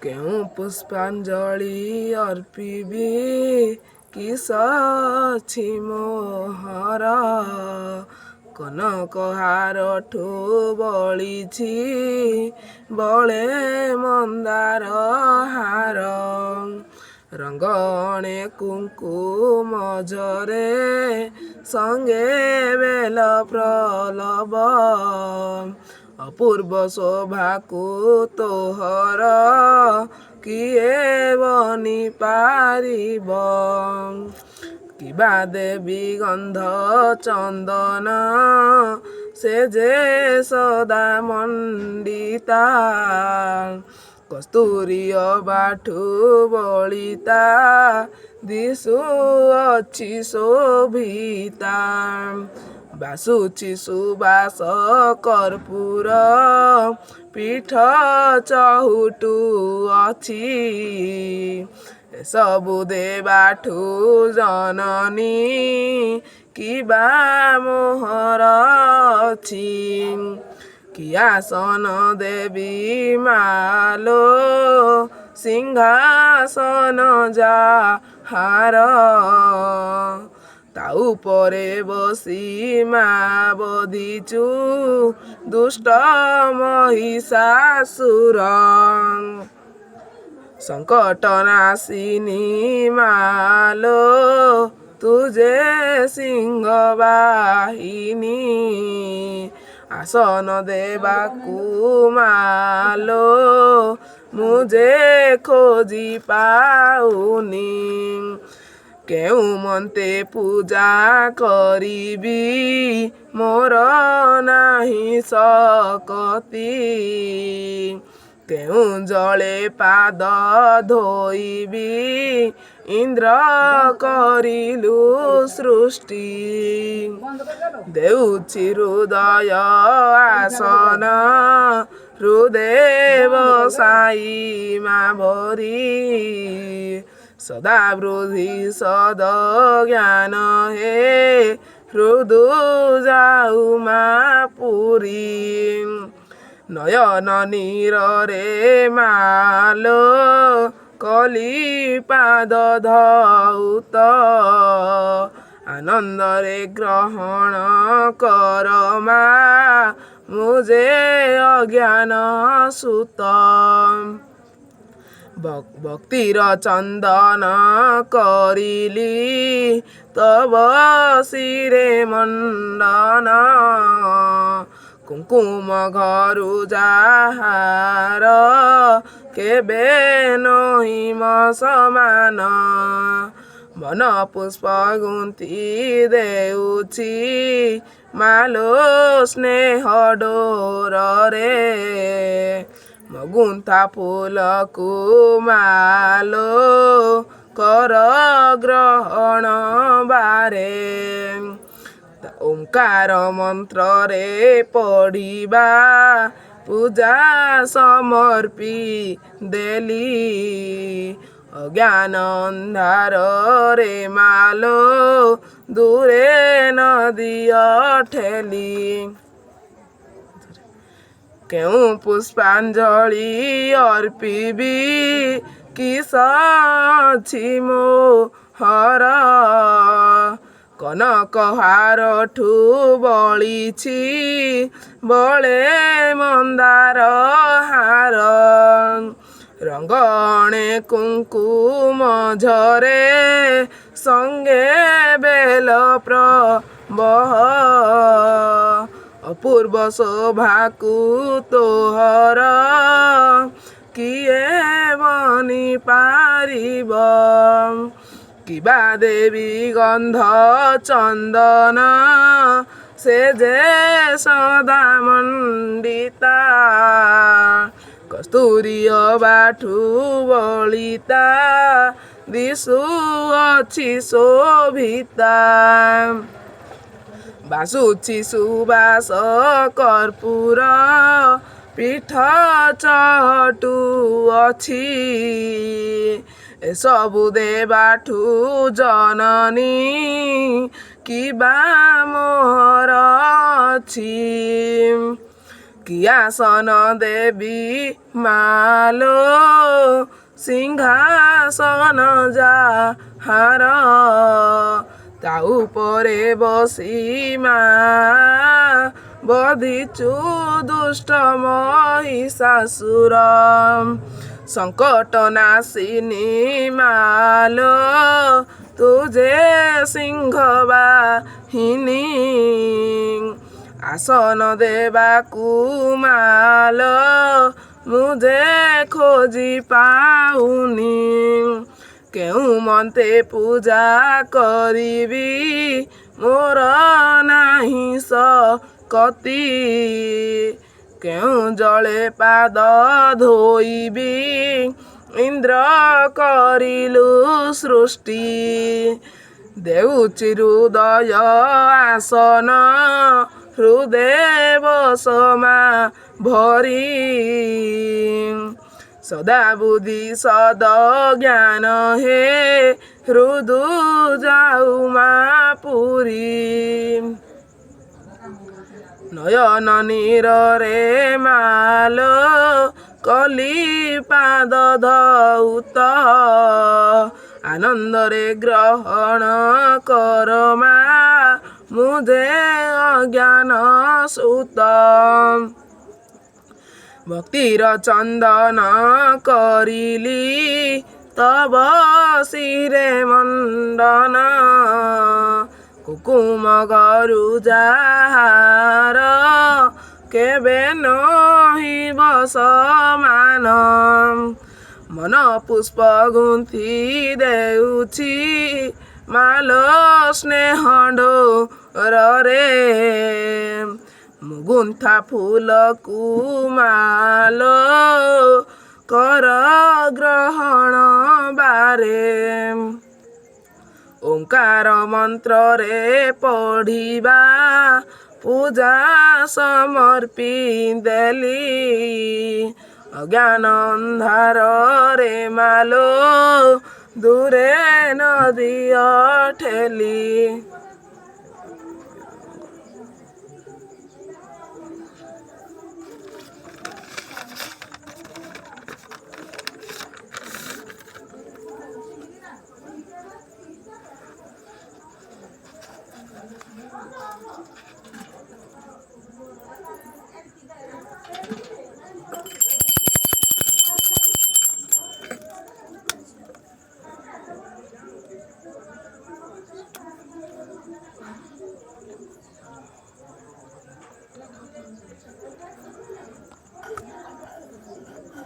କେଉଁ ପୁଷ୍ପାଞ୍ଜଳି ଅର୍ପିବି କିସ ଅଛି ମୋହର କନକହାରଠୁ ବଳିଛି ବଳେ ମନ୍ଦାର ହାର ରଙ୍ଗଣେ କୁଙ୍କୁମଜରେ ସଙ୍ଗେ ବେଲ ପ୍ରଲବ ଅପୂର୍ବ ଶୋଭାକୁ ତୋହର କିଏ ବନି ପାରିବ କିବା ଦେବୀ ଗନ୍ଧ ଚନ୍ଦନ ସେ ଯେ ସଦା ମଣ୍ଡିତା କସ୍ତୁରୀ ବାଠୁ ବଳିତା ଦିଶୁଅଛି ଶୋଭିତା ବାସୁଛି ସୁବାସ କର୍ପୂର ପୀଠ ଚହୁଟୁ ଅଛି ଏସବୁ ଦେବାଠୁ ଜନନୀ କିବା ମୋହର ଅଛି କି ଆସନ ଦେବୀ ମାଲୋ ସିଂହାସନ ଯାହାର ତା ଉପରେ ବସି ମା ବଧିଚୁ ଦୁଷ୍ଟ ମହିଷାସୁର ସଙ୍କଟ ନାଶିନୀ ମାଲୋ ତୁଜେ ସିଂହ ବାହିନୀ ଆସନ ଦେବାକୁ ମାଲୋ ମୁଁ ଯେ ଖୋଜି ପାଉନି କେଉଁ ମନ୍ତେ ପୂଜା କରିବି ମୋର ନାହିଁ ଶକତି କେଉଁ ଜଳେ ପାଦ ଧୋଇବି ଇନ୍ଦ୍ର କରିଲୁ ସୃଷ୍ଟି ଦେଉଛି ହୃଦୟ ଆସନ ହୃଦେବ ସାଇ ମା ଭରି ସଦା ବୃଦ୍ଧି ସଦ ଜ୍ଞାନ ହେ ହୃଦୁ ଯାଉ ମା ପୁରୀ ନୟନ ନୀରରେ ମାଲୋ କଲି ପାଦ ଧଉତ ଆନନ୍ଦରେ ଗ୍ରହଣ କର ମା ମୁଁ ଯେ ଅଜ୍ଞାନ ସୁତ ଭକ୍ତିର ଚନ୍ଦନ କରିଲି ତବ ଶିରେ ମଣ୍ଡନ କୁଙ୍କୁମ ଘରୁ ଯାହାର କେବେ ନହିମ ସମାନ ବନ ପୁଷ୍ପ ଗୁନ୍ଥି ଦେଉଛି ମାଲୋ ସ୍ନେହ ଡୋରରେ ମଗୁନ୍ଥା ଫୁଲକୁ ମାଲୋ କର ଗ୍ରହଣ ବାରେ ଓଙ୍କାର ମନ୍ତ୍ରରେ ପଢ଼ିବା ପୂଜା ସମର୍ପି ଦେଲି ଅଜ୍ଞାନ ଅନ୍ଧାରରେ ମାଲୋ ଦୂରେ ନଦିଅ ଠେଲି କେଉଁ ପୁଷ୍ପାଞ୍ଜଳି ଅର୍ପିବି କିସ ଅଛି ମୋହର କନକହାରଠୁ ବଳିଛି ବଳେ ମନ୍ଦାର ହାର ରଙ୍ଗଣେ କୁଙ୍କୁମଝରେ ସଙ୍ଗେ ବେଲ ପ୍ରବହ ଅପୂର୍ବ ଶୋଭାକୁ ତୋହର କିଏ ବନି ପାରିବ କିବା ଦେବୀ ଗନ୍ଧ ଚନ୍ଦନ ସେ ଯେ ସଦା ମଣ୍ଡିତା କସ୍ତୁରୀ ବାଠୁ ବଳିତା ଦିଶୁଅଛି ଶୋଭିତା ବାସୁଛି ସୁବାସ କର୍ପୂର ପୀଠ ଚହଟୁ ଅଛି ଏସବୁ ଦେବାଠୁ ଜନନୀ କିବା ମୋହର ଅଛି କିଆସନ ଦେବି ମାଲୋ ସିଂହାସନ ଯାହାର ତା ଉପରେ ବସି ମା ବଧିଛୁ ଦୁଷ୍ଟ ମହିଷାସୁର ସଙ୍କଟ ନାଶିନୀ ମାଲୋ ତୁଝେ ସିଂହ ବାହିନୀ ଆସନ ଦେବାକୁ ମାଲୋ ମୁଁ ଯେ ଖୋଜି ପାଉନି କେଉଁ ମନ୍ତେ ପୂଜା କରିବି ମୋର ନାହିଁ ଶକ୍ତି କେଉଁ ଜଳେ ପାଦ ଧୋଇବି ଇନ୍ଦ୍ର କରିଲୁ ସୃଷ୍ଟି ଦେଉଛି ହୃଦୟ ଆସନ ହୃଦୟ ସମା ଭରି ସଦା ବୁଦ୍ଧି ସଦ ଜ୍ଞାନ ହେ ହୃଦୁ ଯାଉ ମା ପୁରୀ ନୟନ ନୀରରେ ମାଲୋ କଲି ପାଦ ଧଉତ ଆନନ୍ଦରେ ଗ୍ରହଣ କର ମା ମୁଁ ଯେ ଅଜ୍ଞାନ ସୁତ ଭକ୍ତିର ଚନ୍ଦନ କରିଲି ତବ ଶିରେ ମଣ୍ଡନ କୁକୁମ ଘରୁ ଯାହାର କେବେ ନହିବ ସମାନ ମନ ପୁଷ୍ପ ଗୁନ୍ଥି ଦେଉଛି ମାଲୋ ସ୍ନେହ ଡୋରରେ ମୁଗୁନ୍ଥା ଫୁଲକୁ ମାଲୋ କର ଗ୍ରହଣ ବାରେ ଓଙ୍କାର ମନ୍ତ୍ରରେ ପଢ଼ିବା ପୂଜା ସମର୍ପି ଦେଲି ଅଜ୍ଞାନ ଅନ୍ଧାରରେ ମାଲୋ ଦୂରେ ନଦିଅ ଠେଲି